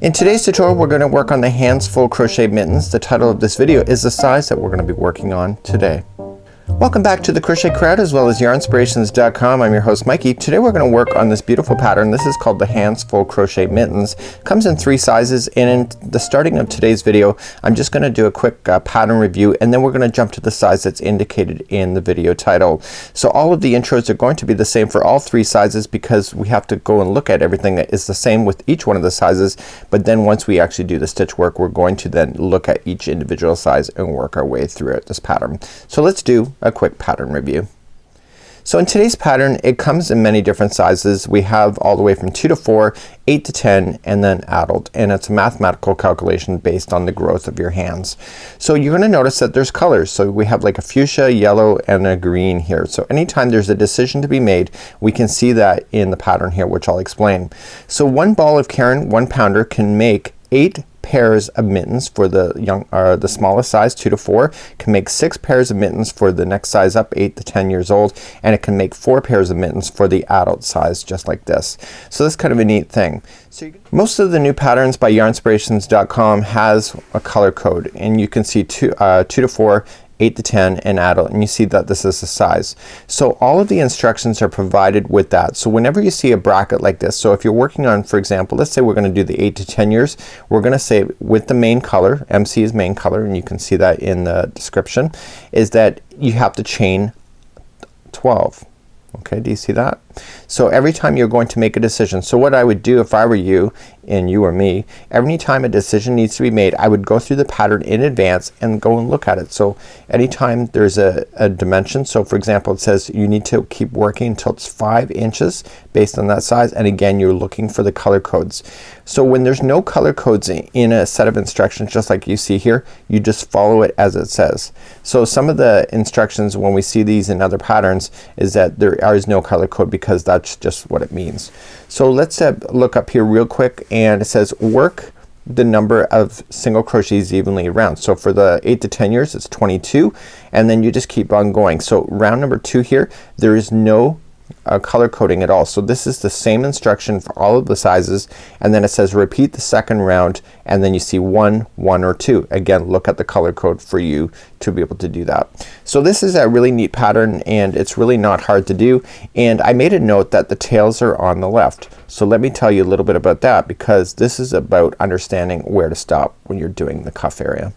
In today's tutorial, we're going to work on the hands full crochet mittens. The title of this video is the size that we're going to be working on today. Welcome back to the Crochet Crowd as well as yarnspirations.com. I'm your host Mikey. Today we're going to work on this beautiful pattern. This is called the hands full crochet mittens. Comes in 3 sizes, and in the starting of today's video I'm just going to do a quick pattern review, and then we're going to jump to the size that's indicated in the video title. So all of the intros are going to be the same for all 3 sizes because we have to go and look at everything that is the same with each one of the sizes, but then once we actually do the stitch work we're going to then look at each individual size and work our way through this pattern. So let's do a quick pattern review. So in today's pattern it comes in many different sizes. We have all the way from 2 to 4, 8 to 10, and then adult, and it's a mathematical calculation based on the growth of your hands. So you're gonna notice that there's colors. So we have like a fuchsia, yellow, and a green here. So anytime there's a decision to be made we can see that in the pattern here, which I'll explain. So one ball of Karen 1 pounder can make 8 pairs of mittens for the the smallest size 2 to 4, can make 6 pairs of mittens for the next size up 8 to 10 years old, and it can make 4 pairs of mittens for the adult size, just like this. So that's kind of a neat thing. So most of the new patterns by yarnspirations.com has a color code, and you can see 2 to 4, 8 to 10, and adult, and you see that this is the size. So all of the instructions are provided with that. So whenever you see a bracket like this, so if you're working on, for example, let's say we're gonna do the 8 to 10 years, we're gonna say with the main color, MC is main color, and you can see that in the description, is that you have to chain 12. Okay, do you see that? So every time you're going to make a decision, so what I would do if I were you and you or me, every time a decision needs to be made I would go through the pattern in advance and go and look at it. So anytime there's a dimension, so for example it says you need to keep working until it's 5 inches based on that size, and again you're looking for the color codes. So when there's no color codes in a set of instructions just like you see here, you just follow it as it says. So some of the instructions when we see these in other patterns is that there is no color code because that's just what it means. So let's look up here real quick, and it says work the number of single crochets evenly around. So for the 8 to 10 years it's 22, and then you just keep on going. So round number 2 here there is no color coding at all. So this is the same instruction for all of the sizes, and then it says repeat the second round, and then you see 1, 1, or 2. Again, look at the color code for you to be able to do that. So this is a really neat pattern, and it's really not hard to do, and I made a note that the tails are on the left. So let me tell you a little bit about that, because this is about understanding where to stop when you're doing the cuff area.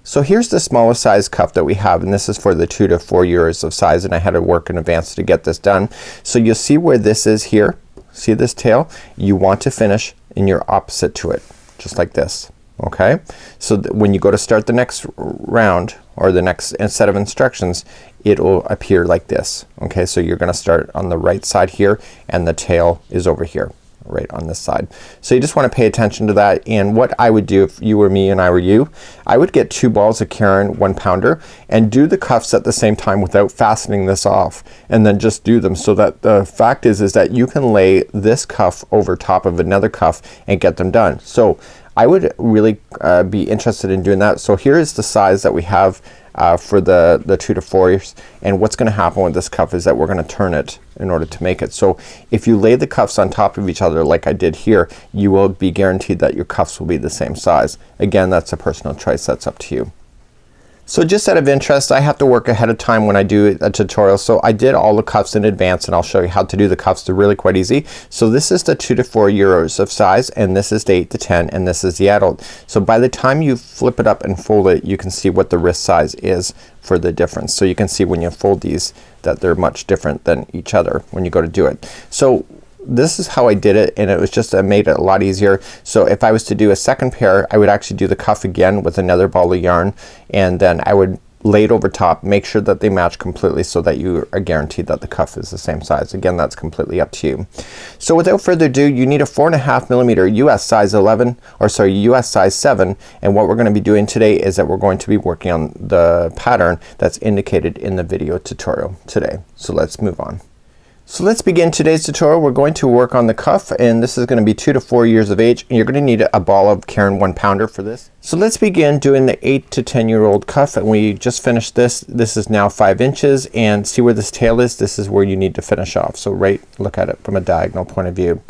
So here's the smallest size cuff that we have, and this is for the 2 to 4 years of size, and I had to work in advance to get this done. So you'll see where this is here. See this tail? You want to finish in your opposite to it, just like this. Okay? So when you go to start the next round or the next set of instructions, it will appear like this. Okay? So you're gonna start on the right side here, and the tail is over here, right on this side. So you just want to pay attention to that. And what I would do if you were me and I were you, I would get 2 balls of Karen 1 pounder and do the cuffs at the same time without fastening this off, and then just do them. So that the fact is that you can lay this cuff over top of another cuff and get them done. So I would really be interested in doing that. So here is the size that we have for the 2 to 4 years, and what's gonna happen with this cuff is that we're gonna turn it in order to make it. So if you lay the cuffs on top of each other like I did here, you will be guaranteed that your cuffs will be the same size. Again, that's a personal choice, that's up to you. So just out of interest, I have to work ahead of time when I do a tutorial, so I did all the cuffs in advance, and I'll show you how to do the cuffs. They're really quite easy. So this is the 2 to 4 years of size, and this is the 8 to 10, and this is the adult. So by the time you flip it up and fold it, you can see what the wrist size is for the difference. So you can see when you fold these that they're much different than each other when you go to do it. So this is how I did it, and it was just made it a lot easier. So if I was to do a second pair I would actually do the cuff again with another ball of yarn, and then I would lay it over top, make sure that they match completely so that you are guaranteed that the cuff is the same size. Again, that's completely up to you. So without further ado, you need a 4.5 millimeter US size 11, or sorry, US size 7, and what we're gonna be doing today is that we're going to be working on the pattern that's indicated in the video tutorial today. So let's move on. So let's begin today's tutorial. We're going to work on the cuff, and this is going to be 2 to 4 years of age, and you're going to need a ball of Caron 1-pounder for this. So let's begin doing the 8 to 10-year-old cuff, and we just finished this. This is now 5 inches, and see where this tail is? This is where you need to finish off. So look at it from a diagonal point of view.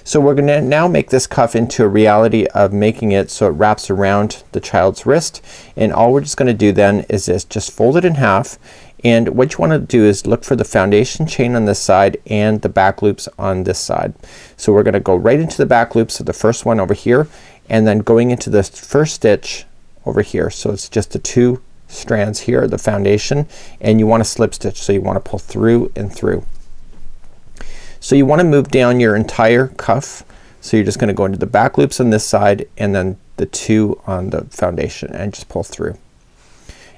So we're going to now make this cuff into a reality of making it so it wraps around the child's wrist, and all we're just going to do then is just fold it in half. And what you want to do is look for the foundation chain on this side and the back loops on this side. So we're going to go right into the back loops of the first one over here, and then going into the first stitch over here. So it's just the 2 strands here, the foundation, and you want to slip stitch. So you want to pull through and through. So you want to move down your entire cuff. So you're just going to go into the back loops on this side and then the 2 on the foundation and just pull through.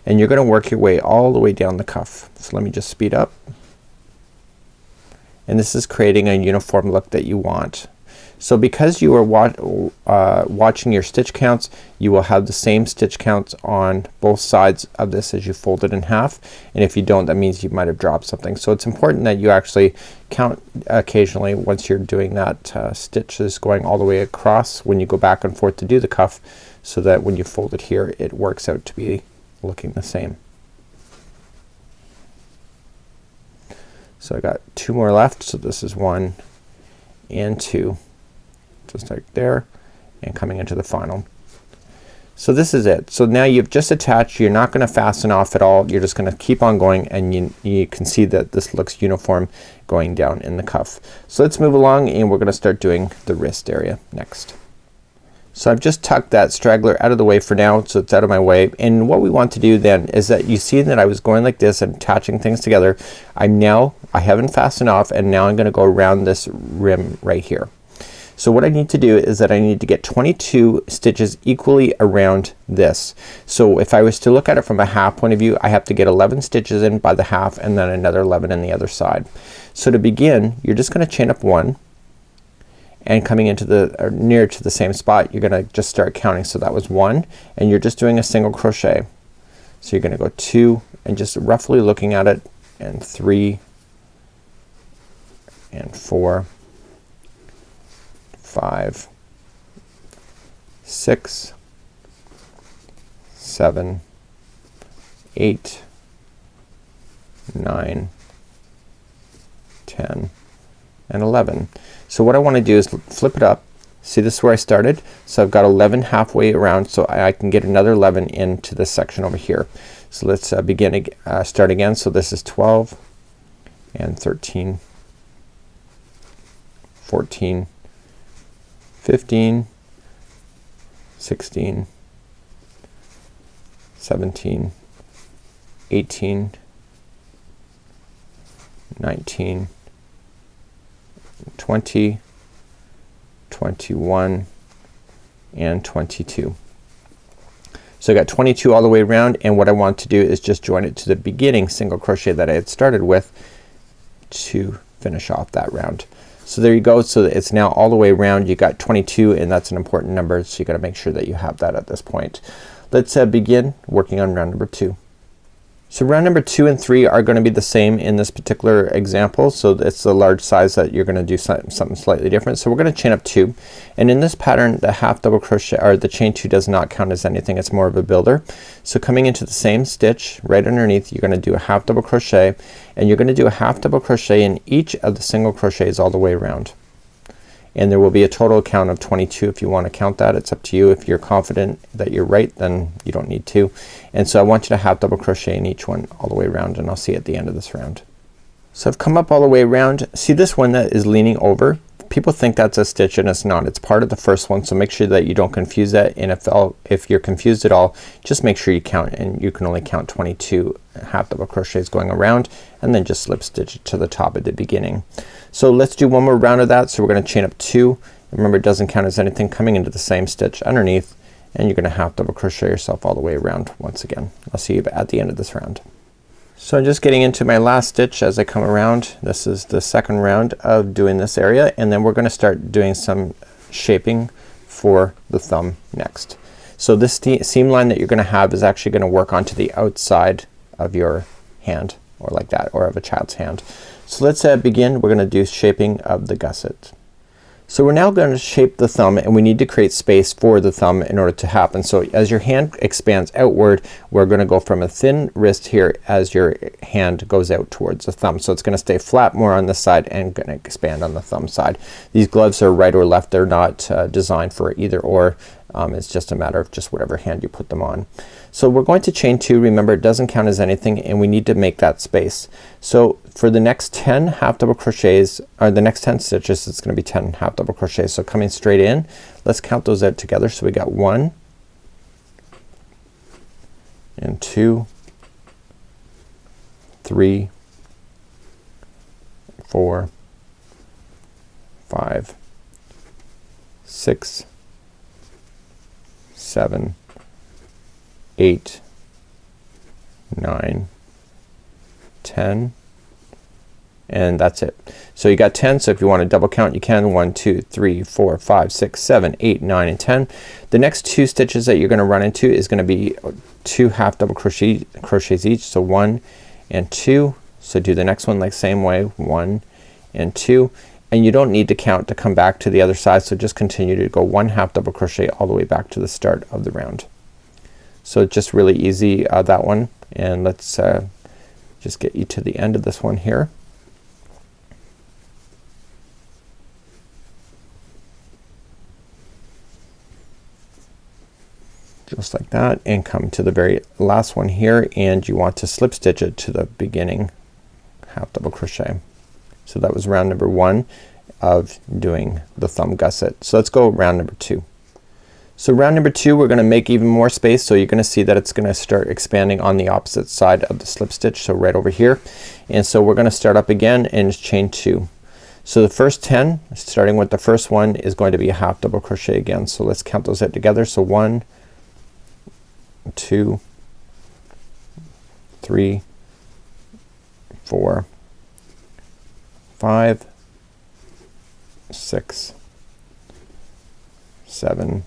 And you're going to work your way all the way down the cuff. So let me just speed up. And this is creating a uniform look that you want. So because you are watching your stitch counts, you will have the same stitch counts on both sides of this as you fold it in half. And if you don't, that means you might have dropped something. So it's important that you actually count occasionally once you're doing that stitches going all the way across when you go back and forth to do the cuff, so that when you fold it here it works out to be looking the same. So I got 2 more left. So this is 1 and 2, just like there, and coming into the final. So this is it. So now you've just attached. You're not going to fasten off at all. You're just going to keep on going, and you can see that this looks uniform going down in the cuff. So let's move along, and we're going to start doing the wrist area next. So I've just tucked that straggler out of the way for now, so it's out of my way. And what we want to do then is that you see that I was going like this and attaching things together. I haven't fastened off, and now I'm going to go around this rim right here. So what I need to do is that I need to get 22 stitches equally around this. So if I was to look at it from a half point of view, I have to get 11 stitches in by the half and then another 11 on the other side. So to begin, you're just going to chain up 1. And coming into the near to the same spot, you're gonna just start counting. So that was 1, and you're just doing a single crochet. So you're gonna go 2 and just roughly looking at it, and 3 and 4, 5, 6, 7, 8, 9, 10, and 11. So what I want to do is flip it up. See, this is where I started. So I've got 11 halfway around, so I can get another 11 into this section over here. So let's start again. So this is 12 and 13, 14, 15, 16, 17, 18, 19, 20, 21, and 22. So I got 22 all the way around, and what I want to do is just join it to the beginning single crochet that I had started with to finish off that round. So there you go. So it's now all the way around. You got 22, and that's an important number, so you got to make sure that you have that at this point. Let's begin working on round number 2. So round number 2 and 3 are going to be the same in this particular example. So it's the large size that you're going to do something slightly different. So we're going to chain up 2, and in this pattern the half double crochet or the chain 2 does not count as anything. It's more of a builder. So coming into the same stitch right underneath, you're going to do a half double crochet, and you're going to do a half double crochet in each of the single crochets all the way around. And there will be a total count of 22 if you want to count that. It's up to you. If you're confident that you're right, then you don't need to. And so I want you to half double crochet in each one all the way around, and I'll see you at the end of this round. So I've come up all the way around. See this one that is leaning over? People think that's a stitch, and it's not. It's part of the first one, so make sure that you don't confuse that. And if you're confused at all, just make sure you count, and you can only count 22 half double crochets going around, and then just slip stitch it to the top at the beginning. So let's do one more round of that. So we're going to chain up 2. Remember, it doesn't count as anything. Coming into the same stitch underneath, and you're going to half double crochet yourself all the way around once again. I'll see you at the end of this round. So I'm just getting into my last stitch as I come around. This is the second round of doing this area, and then we're going to start doing some shaping for the thumb next. So this seam line that you're going to have is actually going to work onto the outside of your hand. or like that, or of a child's hand. So let's begin. We're gonna do shaping of the gusset. So we're now going to shape the thumb, and we need to create space for the thumb in order to happen. So as your hand expands outward, we're gonna go from a thin wrist here as your hand goes out towards the thumb. So it's gonna stay flat more on this side and gonna expand on the thumb side. These gloves are right or left. They're not designed for either or. It's just a matter of just whatever hand you put them on. So we're going to chain 2. Remember, it doesn't count as anything, and we need to make that space. So for the next 10 half double crochets, or the next 10 stitches, it's gonna be 10 half double crochets. So coming straight in, let's count those out together. So we got 1 and 2, 3, 4, 5, 6, 7, 8, 9, 10, and that's it. So you got 10. So if you want to double count, you can. 1, 2, 3, 4, 5, 6, 7, 8, 9, and 10. The next 2 stitches that you're gonna run into is gonna be 2 half double crochets each. So 1 and 2. So do the next one like same way, 1 and 2. And you don't need to count to come back to the other side, so just continue to go 1 half double crochet all the way back to the start of the round. So it's just really easy, that one. And let's just get you to the end of this one here. Just like that, and come to the very last one here, and you want to slip stitch it to the beginning half double crochet. So that was round number 1 of doing the thumb gusset. So let's go round number 2. So round number 2, we're gonna make even more space. So you're gonna see that it's gonna start expanding on the opposite side of the slip stitch, so right over here. And so we're gonna start up again and chain 2. So the first 10, starting with the first one, is going to be a half double crochet again. So let's count those out together. So 1, 2, 3, 4, 5, 6, 7,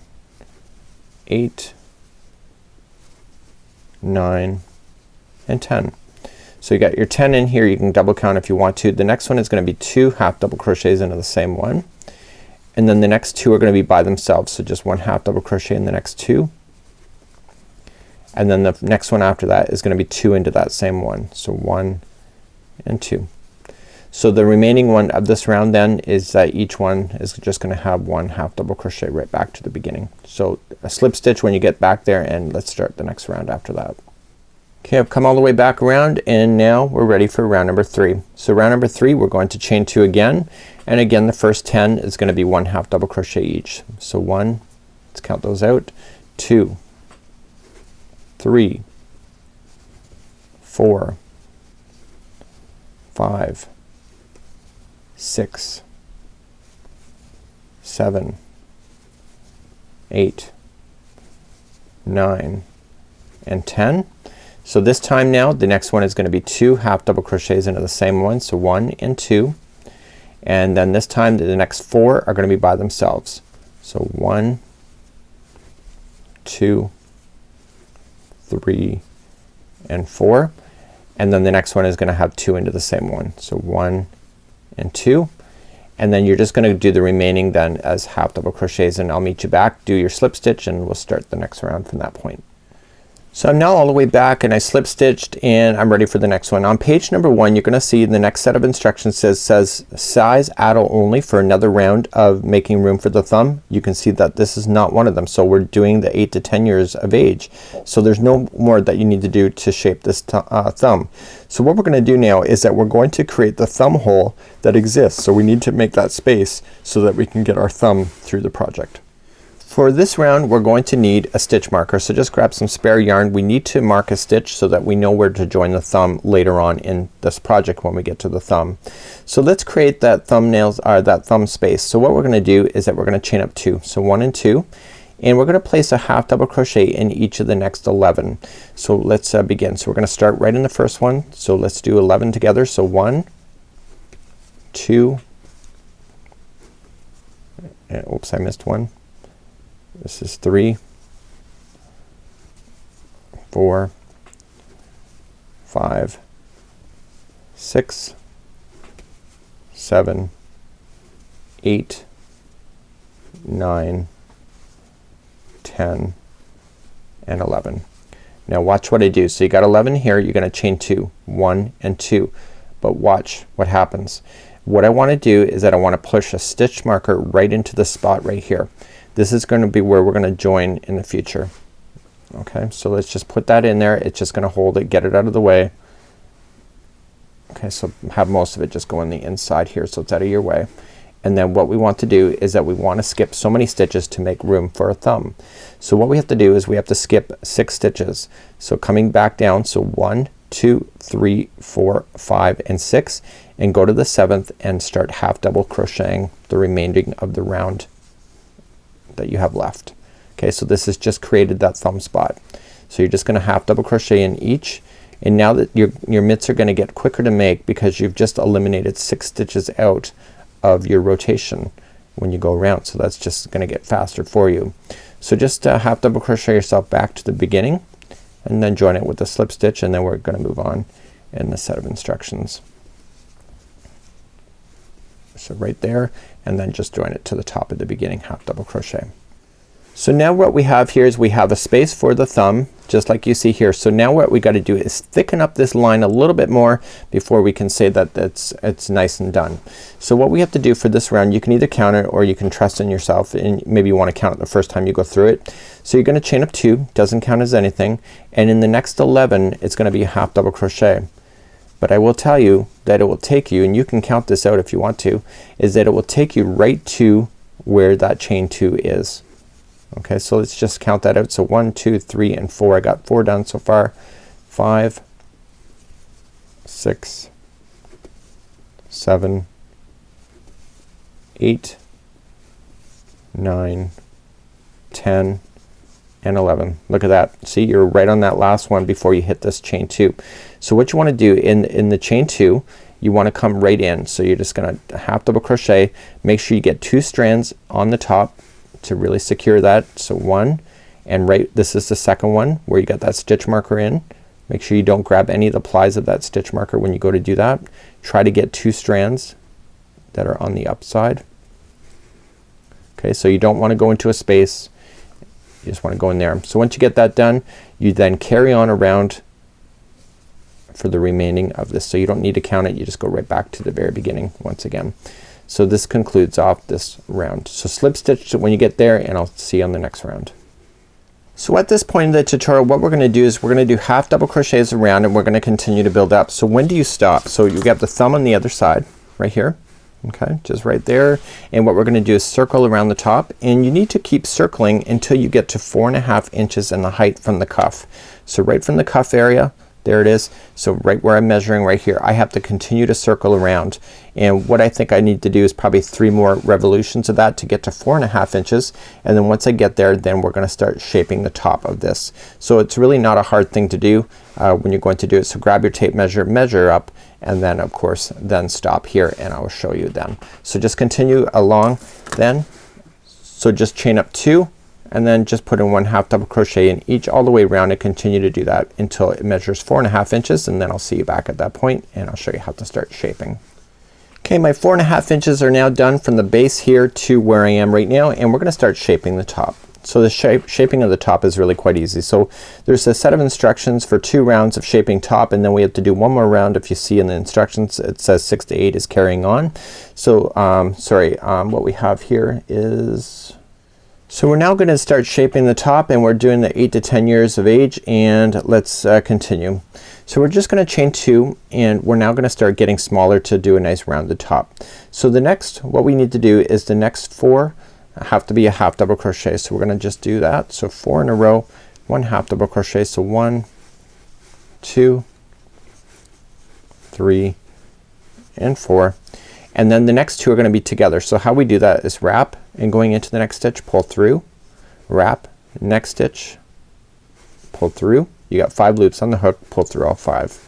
8, 9, and 10. So you got your 10 in here. You can double count if you want to. The next one is gonna be 2 half double crochets into the same one, and then the next 2 are gonna be by themselves. So just 1 half double crochet in the next 2, and then the next one after that is gonna be 2 into that same one. So 1 and 2. So the remaining one of this round then is that each one is just gonna have 1 half double crochet right back to the beginning. So a slip stitch when you get back there, and let's start the next round after that. Okay, I've come all the way back around, and now we're ready for round number 3. So round number 3, we're going to chain 2 again, and again the first 10 is gonna be 1 half double crochet each. So 1, let's count those out, 2, 3, 4, 5, 6, 7, 8, 9, and 10. So this time now the next one is gonna be 2 half double crochets into the same one. So 1 and 2, and then this time the next 4 are gonna be by themselves. So 1, 2, 3, and 4, and then the next one is gonna have 2 into the same one. So 1 and 2, and then you're just gonna do the remaining then as half double crochets, and I'll meet you back, do your slip stitch, and we'll start the next round from that point. So I'm now all the way back, and I slip stitched, and I'm ready for the next one. On page number 1 you're gonna see the next set of instructions says size addle only for another round of making room for the thumb. You can see that this is not one of them. So we're doing the 8 to 10 years of age. So there's no more that you need to do to shape this thumb. So what we're gonna do now is that we're going to create the thumb hole that exists. So we need to make that space so that we can get our thumb through the project. For this round we're going to need a stitch marker. So just grab some spare yarn. We need to mark a stitch so that we know where to join the thumb later on in this project when we get to the thumb. So let's create that that thumb space. So what we're gonna do is that we're gonna chain up 2. So 1 and 2, and we're gonna place a half double crochet in each of the next 11. So let's begin. So we're gonna start right in the first one. So let's do 11 together. So 1, 2, and oops, I missed one. This is 3, 4, 5, 6, 7, 8, 9, 10, and 11. Now watch what I do. So you got 11 here, you're gonna chain 2, 1 and 2, but watch what happens. What I want to do is that I want to push a stitch marker right into the spot right here. This is going to be where we're going to join in the future. Okay, so let's just put that in there. It's just going to hold it, get it out of the way. Okay, so have most of it just go in the inside here so it's out of your way. And then what we want to do is that we want to skip so many stitches to make room for a thumb. So what we have to do is we have to skip 6 stitches. So coming back down, so 1, 2, 3, 4, 5 and 6, and go to the 7th and start half double crocheting the remaining of the round that you have left. Okay, so this has just created that thumb spot. So you're just gonna half double crochet in each, and now that your mitts are gonna get quicker to make because you've just eliminated 6 stitches out of your rotation when you go around. So that's just gonna get faster for you. So just half double crochet yourself back to the beginning and then join it with a slip stitch, and then we're gonna move on in the set of instructions. So right there, and then just join it to the top of the beginning half double crochet. So now what we have here is we have a space for the thumb just like you see here. So now what we got to do is thicken up this line a little bit more before we can say that it's nice and done. So what we have to do for this round, you can either count it or you can trust in yourself, and maybe you want to count it the first time you go through it. So you're gonna chain up 2, doesn't count as anything, and in the next 11 it's gonna be a half double crochet. But I will tell you that it will take you, and you can count this out if you want to, is that it will take you right to where that chain 2 is. Okay, so let's just count that out. So 1, 2, 3 and 4. I got 4 done so far. 5, 6, 7, 8, 9, 10 and 11. Look at that. See, you're right on that last one before you hit this chain 2. So what you want to do in the chain 2, you want to come right in. So you're just gonna half double crochet. Make sure you get 2 strands on the top to really secure that. So 1, and right, this is the second one where you got that stitch marker in. Make sure you don't grab any of the plies of that stitch marker when you go to do that. Try to get 2 strands that are on the upside. Okay, so you don't want to go into a space, you just want to go in there. So once you get that done, you then carry on around for the remaining of this. So you don't need to count it, you just go right back to the very beginning once again. So this concludes off this round. So slip stitch when you get there, and I'll see you on the next round. So at this point in the tutorial, what we're gonna do is we're gonna do half double crochets around, and we're gonna continue to build up. So when do you stop? So you got the thumb on the other side right here. Okay, just right there, and what we're gonna do is circle around the top, and you need to keep circling until you get to 4.5 inches in the height from the cuff. So right from the cuff area, there it is. So right where I'm measuring right here, I have to continue to circle around, and what I think I need to do is probably 3 more revolutions of that to get to 4.5 inches, and then once I get there, then we're gonna start shaping the top of this. So it's really not a hard thing to do when you're going to do it. So grab your tape measure, measure up, and then of course then stop here, and I will show you then. So just continue along then. So just chain up 2, and then just put in 1 half double crochet in each all the way around, and continue to do that until it measures 4.5 inches, and then I'll see you back at that point, and I'll show you how to start shaping. Okay, my 4.5 inches are now done from the base here to where I am right now, and we're gonna start shaping the top. So the shaping of the top is really quite easy. So there's a set of instructions for 2 rounds of shaping top, and then we have to do 1 more round. If you see in the instructions, it says 6 to 8 is carrying on. So what we have here is, so we're now gonna start shaping the top, and we're doing the 8 to 10 years of age, and let's continue. So we're just gonna chain 2, and we're now gonna start getting smaller to do a nice rounded top. So the next, what we need to do is the next 4 have to be a half double crochet. So we're gonna just do that. So 4 in a row, 1 half double crochet. So 1, 2, 3 and 4, and then the next 2 are gonna be together. So how we do that is wrap, and going into the next stitch, pull through, wrap, next stitch, pull through. You got 5 loops on the hook, pull through all 5.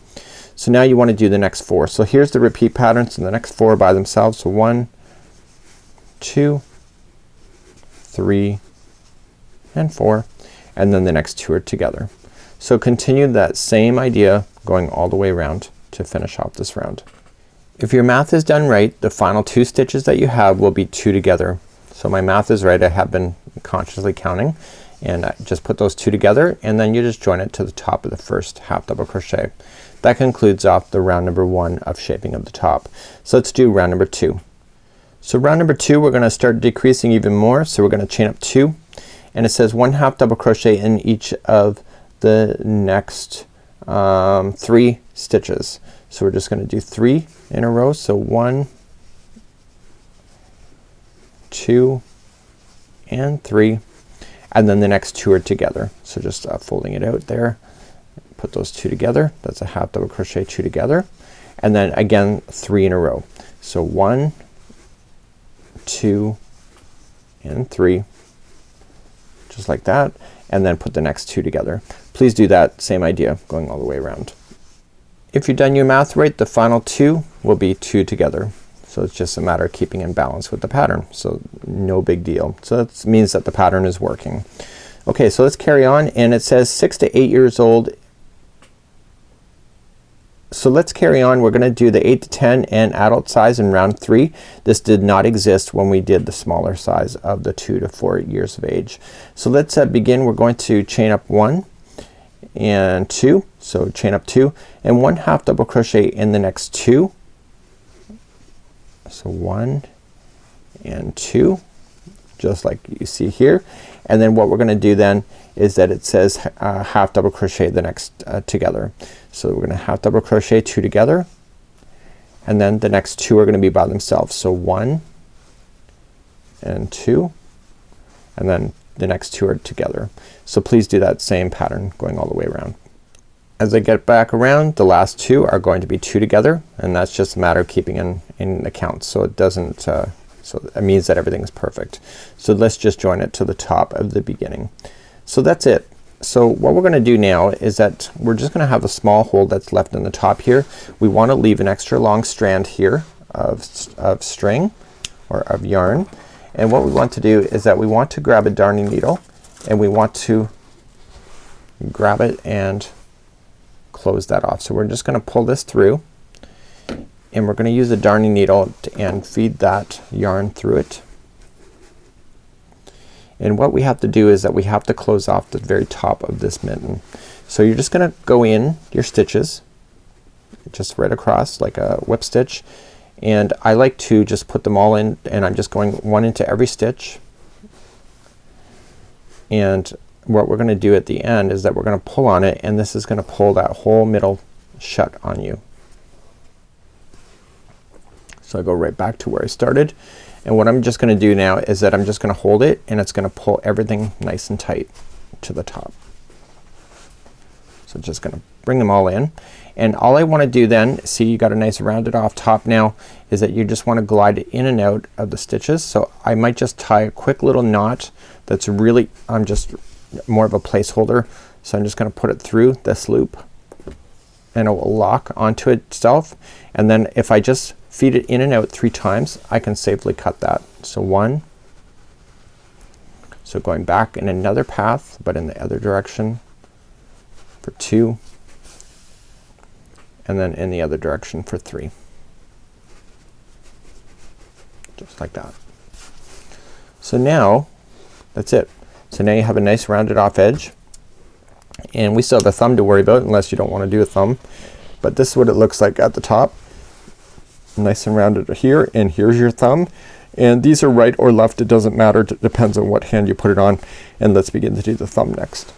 So now you want to do the next 4. So here's the repeat pattern. So the next 4 by themselves. So 1, 2, 3 and 4, and then the next 2 are together. So continue that same idea going all the way around to finish off this round. If your math is done right, the final 2 stitches that you have will be 2 together. So my math is right. I have been consciously counting, and I just put those 2 together, and then you just join it to the top of the first half double crochet. That concludes off the round number 1 of shaping of the top. So let's do round number 2. So round number 2 we're gonna start decreasing even more. So we're gonna chain up 2, and it says 1 half double crochet in each of the next 3 stitches. So we're just gonna do 3 in a row. So 1, 2 and 3, and then the next 2 are together. So just folding it out there, put those 2 together. That's a half double crochet 2 together, and then again 3 in a row. So 1, 2 and 3, just like that, and then put the next 2 together. Please do that same idea going all the way around. If you've done your math right, the final 2 will be 2 together. So it's just a matter of keeping in balance with the pattern. So no big deal. So that means that the pattern is working. Okay, so let's carry on, and it says 6 to 8 years old. So let's carry on. We're gonna do the 8 to 10 and adult size in round 3. This did not exist when we did the smaller size of the 2 to 4 years of age. So let's begin. We're going to chain up 1 and 2. So chain up 2 and 1 half double crochet in the next 2. So 1 and 2, just like you see here. And then what we're gonna do then is that it says half double crochet the next together. So we're gonna half double crochet 2 together, and then the next 2 are gonna be by themselves. So 1 and 2, and then the next 2 are together. So please do that same pattern going all the way around. As I get back around, the last 2 are going to be 2 together, and that's just a matter of keeping in the counts. So it doesn't so it means that everything is perfect. So let's just join it to the top of the beginning. So that's it. So what we're gonna do now is that we're just gonna have a small hole that's left in the top here. We want to leave an extra long strand here of string or of yarn, and what we want to do is that we want to grab a darning needle, and we want to grab it and close that off. So we're just gonna pull this through, and we're gonna use a darning needle and feed that yarn through it. And what we have to do is that we have to close off the very top of this mitten. So you're just gonna go in your stitches just right across like a whip stitch, and I like to just put them all in, and I'm just going 1 into every stitch. And what we're gonna do at the end is that we're gonna pull on it, and this is gonna pull that whole middle shut on you. So I go right back to where I started, and what I'm just gonna do now is that I'm just gonna hold it, and it's gonna pull everything nice and tight to the top. So just gonna bring them all in, and all I wanna do then, see you got a nice rounded off top now, is that you just wanna glide it in and out of the stitches. So I might just tie a quick little knot that's really, I'm just more of a placeholder. So I'm just gonna put it through this loop, and it will lock onto itself, and then if I just feed it in and out 3 times, I can safely cut that. So 1, so going back in another path but in the other direction for 2, and then in the other direction for 3, just like that. So now that's it. So now you have a nice rounded off edge, and we still have a thumb to worry about unless you don't want to do a thumb, but this is what it looks like at the top, nice and rounded here, and here's your thumb, and these are right or left, it doesn't matter, it depends on what hand you put it on. And let's begin to do the thumb next.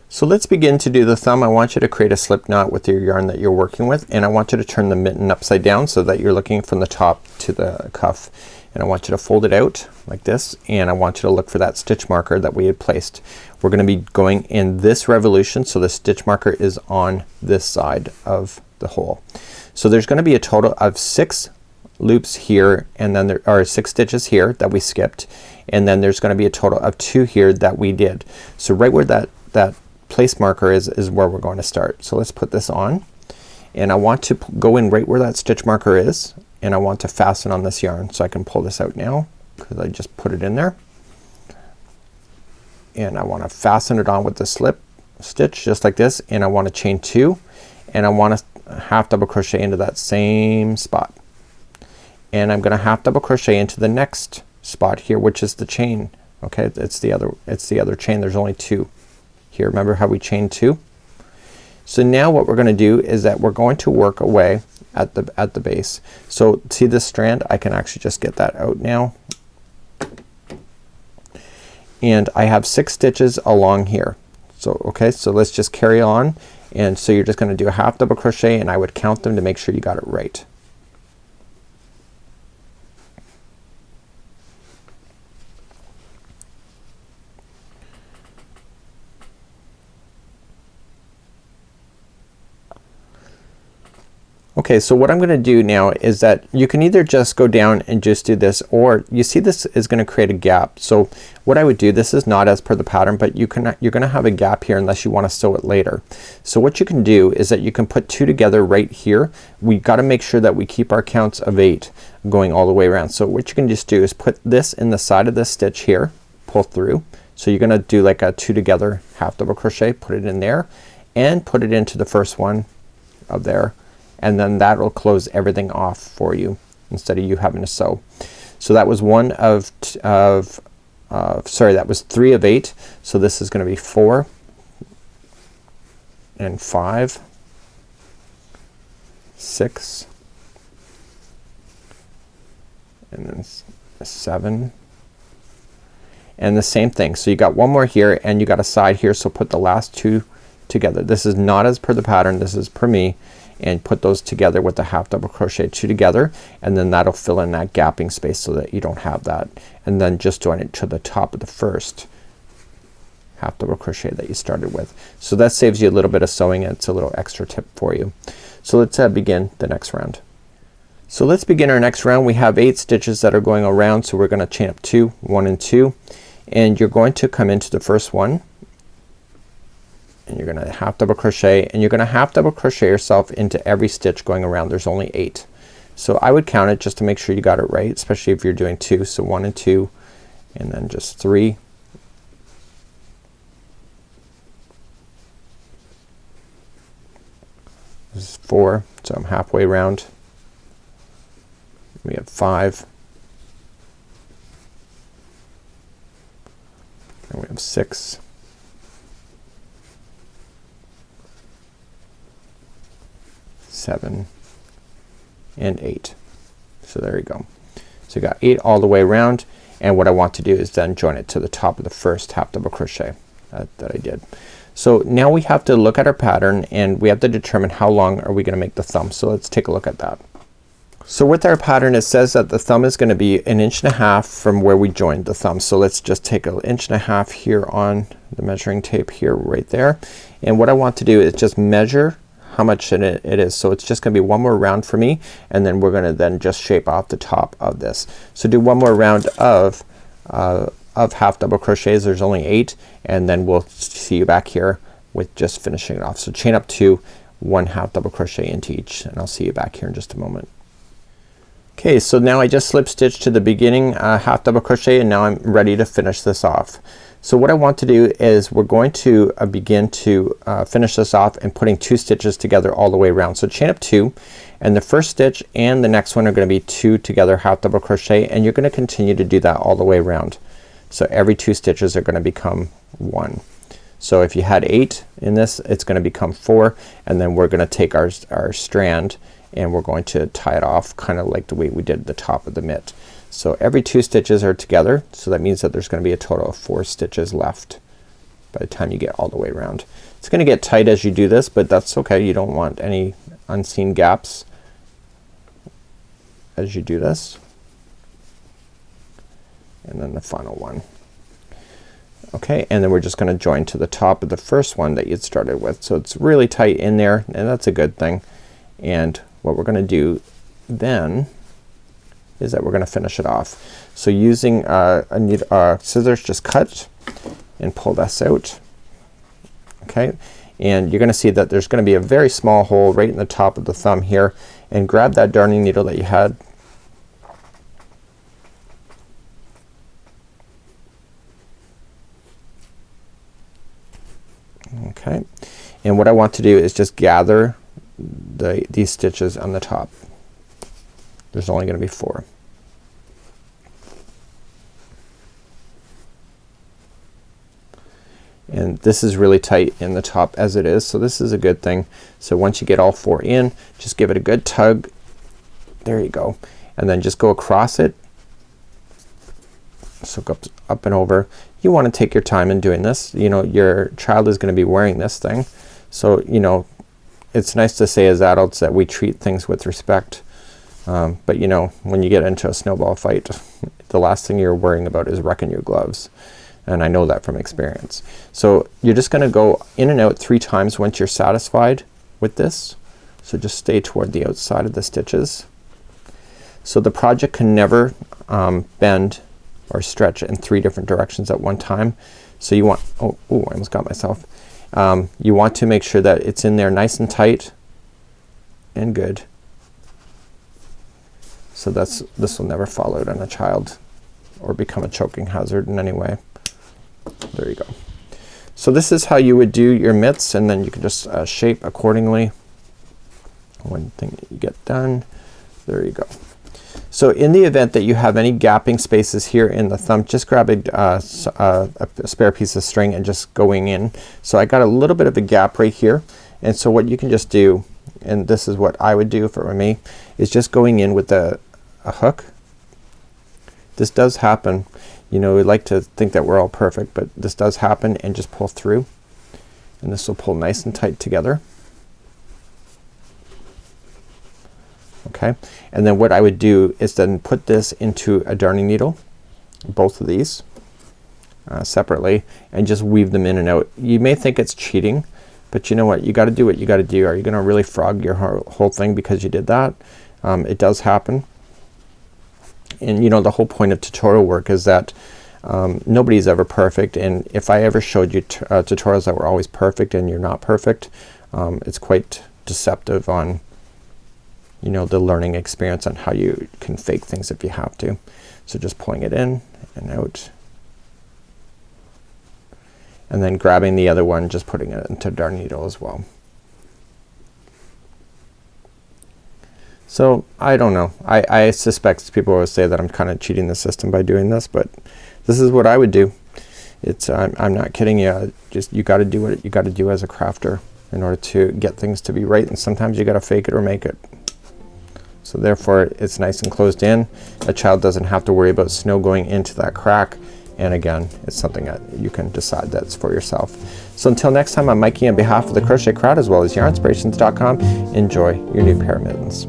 So let's begin to do the thumb. I want you to create a slip knot with your yarn that you're working with, and I want you to turn the mitten upside down so that you're looking from the top to the cuff, and I want you to fold it out like this, and I want you to look for that stitch marker that we had placed. We're gonna be going in this revolution, so the stitch marker is on this side of the hole. So there's gonna be a total of 6 loops here, and then there are 6 stitches here that we skipped, and then there's gonna be a total of 2 here that we did. So right where that place marker is where we're going to start. So let's put this on, and I want to go in right where that stitch marker is, and I want to fasten on this yarn. So I can pull this out now because I just put it in there, and I want to fasten it on with the slip stitch just like this, and I want to chain 2, and I want half double crochet into that same spot, and I'm gonna half double crochet into the next spot here, which is the chain. Okay, it's the other chain. There's only two here. Remember how we chained two? So now what we're gonna do is that we're going to work away at the base. So see this strand? I can actually just get that out now. And I have 6 stitches along here. So okay, so let's just carry on. And so you're just gonna do a half double crochet, and I would count them to make sure you got it right. Okay, so what I'm gonna do now is that you can either just go down and just do this, or you see this is gonna create a gap. So what I would do, this is not as per the pattern, but you're gonna have a gap here unless you want to sew it later. So what you can do is that you can put 2 together right here. We gotta make sure that we keep our counts of 8 going all the way around. So what you can just do is put this in the side of this stitch here, pull through. So you're gonna do like a 2 together half double crochet, put it in there, and put it into the first one of there. And then that will close everything off for you instead of you having to sew. So that was one of sorry, that was 3 of 8. So this is gonna be 4 and 5, 6, and then 7, and the same thing. So you got one more here, and you got a side here, so put the last 2 together. This is not as per the pattern, this is per me. And put those together with the half double crochet 2 together, and then that'll fill in that gapping space so that you don't have that. And then just join it to the top of the first half double crochet that you started with. So that saves you a little bit of sewing. It's a little extra tip for you. So let's begin the next round. So let's begin our next round. We have 8 stitches that are going around, so we're gonna chain up 2, 1 and 2, and you're going to come into the first one, and you're gonna half double crochet, and you're gonna half double crochet yourself into every stitch going around. There's only 8. So I would count it just to make sure you got it right, especially if you're doing 2. So 1 and 2, and then just 3, this is 4, so I'm halfway around. We have 5, and we have 6, 7, and 8. So there you go. So you got 8 all the way around, and what I want to do is then join it to the top of the first half double crochet that I did. So now we have to look at our pattern, and we have to determine how long are we gonna make the thumb. So let's take a look at that. So with our pattern, it says that the thumb is gonna be 1.5 inches from where we joined the thumb. So let's just take 1.5 inches here on the measuring tape here, right there. And what I want to do is just measure how much it is. So it's just gonna be one more round for me, and then we're gonna then just shape off the top of this. So do one more round of half double crochets. There's only 8, and then we'll see you back here with just finishing it off. So chain up 2, 1 half double crochet into each, and I'll see you back here in just a moment. Okay, so now I just slip stitched to the beginning half double crochet, and now I'm ready to finish this off. So what I want to do is we're going to begin to finish this off and putting 2 stitches together all the way around. So chain up 2, and the first stitch and the next one are gonna be 2 together half double crochet, and you're gonna continue to do that all the way around. So every 2 stitches are gonna become 1. So if you had 8 in this, it's gonna become 4, and then we're gonna take our strand, and we're going to tie it off kind of like the way we did the top of the mitt. So every 2 stitches are together, so that means that there's gonna be a total of 4 stitches left by the time you get all the way around. It's gonna get tight as you do this, but that's okay. You don't want any unseen gaps as you do this. And then the final one. Okay, and then we're just gonna join to the top of the first one that you started with. So it's really tight in there, and that's a good thing. And what we're gonna do then is that we're gonna finish it off. So using scissors, just cut and pull this out. Okay, and you're gonna see that there's gonna be a very small hole right in the top of the thumb here, and grab that darning needle that you had. Okay, and what I want to do is just gather these stitches on the top. There's only going to be 4. And this is really tight in the top as it is, so this is a good thing. So once you get all 4 in, just give it a good tug. There you go. And then just go across it. So go up and over. You want to take your time in doing this. You know, your child is going to be wearing this thing. So, you know, it's nice to say as adults that we treat things with respect. But you know, when you get into a snowball fight, the last thing you're worrying about is wrecking your gloves. And I know that from experience. So you're just gonna go in and out 3 times once you're satisfied with this. So just stay toward the outside of the stitches. So the project can never bend or stretch in 3 different directions at one time. So you want, oh, I almost got myself. You want to make sure that it's in there nice and tight and good. So this will never fall out on a child or become a choking hazard in any way. There you go. So this is how you would do your mitts, and then you can just shape accordingly. One thing that you get done. There you go. So in the event that you have any gapping spaces here in the thumb, just grab a spare piece of string and just going in. So I got a little bit of a gap right here, and so what you can just do, and this is what I would do for me, is just going in with a hook. This does happen. You know, we like to think that we're all perfect, but this does happen, and just pull through, and this will pull nice and tight together. Okay, and then what I would do is then put this into a darning needle, both of these separately, and just weave them in and out. You may think it's cheating, but you know what, you got to do what you got to do. Are you gonna really frog your whole thing because you did that? It does happen. And you know, the whole point of tutorial work is that nobody's ever perfect, and if I ever showed you tutorials that were always perfect and you're not perfect, it's quite deceptive on, you know, the learning experience on how you can fake things if you have to. So just pulling it in and out, and then grabbing the other one, just putting it into darning needle as well. So I don't know, I suspect people will say that I'm kind of cheating the system by doing this, but this is what I would do. It's I'm not kidding you. Just you got to do what you got to do as a crafter in order to get things to be right, and sometimes you got to fake it or make it. So therefore it's nice and closed in. A child doesn't have to worry about snow going into that crack, and again, it's something that you can decide that's for yourself. So until next time, I'm Mikey on behalf of the Crochet Crowd as well as yarnspirations.com. Enjoy your new pair of mittens.